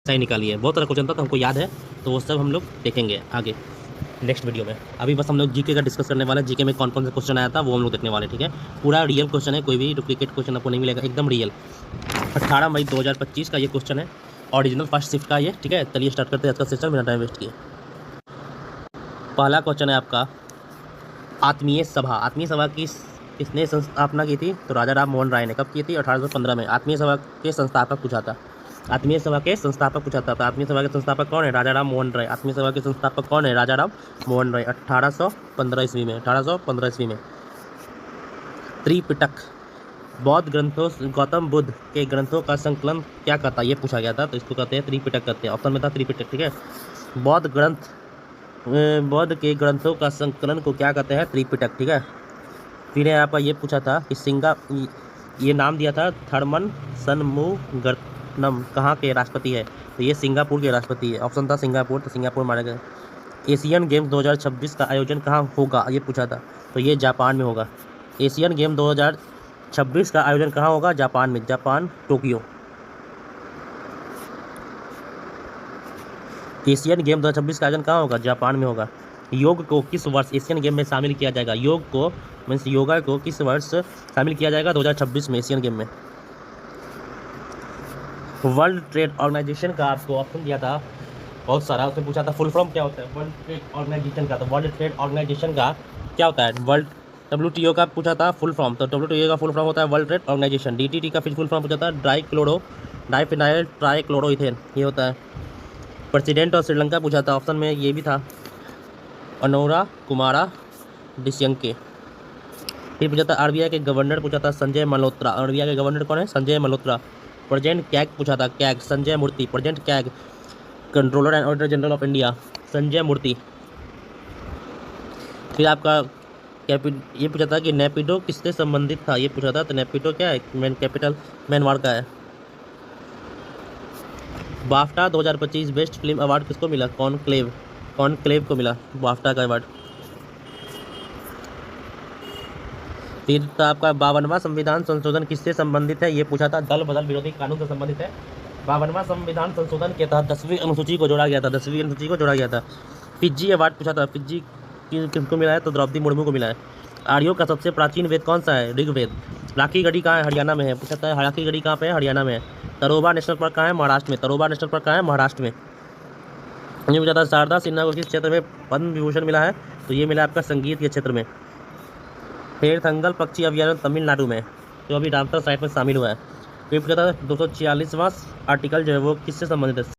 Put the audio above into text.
सही निकाली है। बहुत सारा क्वेश्चन था तो हमको याद है, तो वो सब हम लोग देखेंगे आगे नेक्स्ट वीडियो में। अभी बस हम लोग जीके का डिस्कस करने वाले हैं। जीके में कौन कौन सा क्वेश्चन आया था वो हम लोग देखने वाले हैं, ठीक है। पूरा रियल क्वेश्चन है, कोई भी डुप्लीकेट क्वेश्चन आपको नहीं मिलेगा, एकदम रियल। 18 मई 2025 का ये क्वेश्चन है, ओरिजिनल फर्स्ट शिफ्ट का ये, ठीक है। चलिए स्टार्ट करते हैं आज का सेशन, बिना टाइम वेस्ट किए। पहला क्वेश्चन है आपका, आत्मीय सभा। आत्मीय सभा किसने स्थापना की थी? तो राजा राम मोहन राय ने। कब की थी? 1815 में। आत्मीय सभा के संस्थापक पूछा था। आत्मीय सभा के संस्थापक पूछा था। तो आत्मीय सभा के संस्थापक कौन है? राजा राम मोहन राय। आत्मीय सभा के संस्थापक कौन है? राजा राम मोहन राय। 1815 ईस्वी में। 1815 ईस्वी में। त्रिपिटक बौद्ध ग्रंथों, गौतम बुद्ध के ग्रंथों का संकलन क्या कहता है? ये पूछा गया था, तो इसको कहते हैं त्रिपिटक कहते हैं। ऑप्शन में था त्रिपिटक, ठीक है। बौद्ध के ग्रंथों का संकलन को क्या कहते हैं? त्रिपिटक, ठीक है। फिर आपका ये पूछा था कि ये नाम दिया था थर्मन सनमुगरत्नम कहाँ के राष्ट्रपति है? तो ये सिंगापुर के राष्ट्रपति है। ऑप्शन था सिंगापुर, तो सिंगापुर मारा गया। एशियन गेम्स 2026 का आयोजन कहाँ होगा? ये पूछा था, तो ये जापान में होगा। एशियन गेम 2026 का आयोजन कहाँ होगा? जापान में। Japan, Tokyo. एशियन गेम 2026 का आयोजन कहाँ होगा? जापान में होगा। योग को किस वर्ष एशियन गेम में शामिल किया जाएगा? योग को मीन्स योगा को किस वर्ष शामिल किया जाएगा? 2026 में एशियन गेम में। वर्ल्ड ट्रेड ऑर्गेनाइजेशन का आपको ऑप्शन दिया था बहुत सारा, उसमें पूछा था फुल फॉर्म क्या होता है वर्ल्ड ट्रेड ऑर्गेनाइजेशन का। तो वर्ल्ड ट्रेड ऑर्गेनाइजेशन का क्या होता है? वर्ल्ड WTO का पूछा था फुल फॉर्म, तो WTO का फुल फॉर्म होता है वर्ल्ड ट्रेड ऑर्गेनाइजेशन। DTT का फिर फुल फॉर्म पूछा था डाइफिनाइल ट्राइक्लोरोइथेन, ये होता है। प्रेसिडेंट ऑफ श्रीलंका पूछा था, ऑप्शन में ये भी था अनुरा कुमारा डिस्यंके। फिर पूछा था RBI के गवर्नर पूछा था संजय मल्होत्रा। RBI के गवर्नर कौन है? संजय मल्होत्रा। प्रेजेंट कैग पूछा था, CAG Sanjay Murthy. Present CAG controller and auditor general of India Sanjay Murthy. फिर आपका ये पूछा था कि नेपिडो किससे संबंधित था? ये पूछा था, तो नेपिडो क्या है? म्यांमार का है। बाफ्टा 2025 बेस्ट फिल्म अवार्ड किसको मिला? कॉनक्लेव को मिला बाफ्टा का अवार्ड। फिर तो आपका 52वां संविधान संशोधन किससे संबंधित है? ये पूछा था, दल बदल विरोधी कानून से संबंधित है। 52वां संविधान संशोधन के तहत 10वीं अनुसूची को जोड़ा गया था। 10वीं अनुसूची को जोड़ा गया था। फिजी अवार्ड पूछा था, फिजी किसको मिला है? तो द्रौपदी मुर्मू को मिला है। आर्यों का सबसे प्राचीन वेद कौन सा है? ऋग्वेद। राखी गढ़ी कहाँ है? हरियाणा में है। पूछा था राखी गढ़ी कहाँ पे है? हरियाणा में है। तरोबा नेशनल पार्क कहाँ है? महाराष्ट्र में। तरोबा नेशनल पार्क कहाँ है? महाराष्ट्र में। ये पूछा था शारदा सिन्हा को किस क्षेत्र में पद्म विभूषण मिला है? तो ये मिला आपका संगीत के क्षेत्र में। फिर थंगल पक्षी अभयारण्य तमिलनाडु में, जो अभी रामसर साइट में शामिल हुआ है। फिर पूछा था 246वां आर्टिकल जो है वो किससे संबंधित है?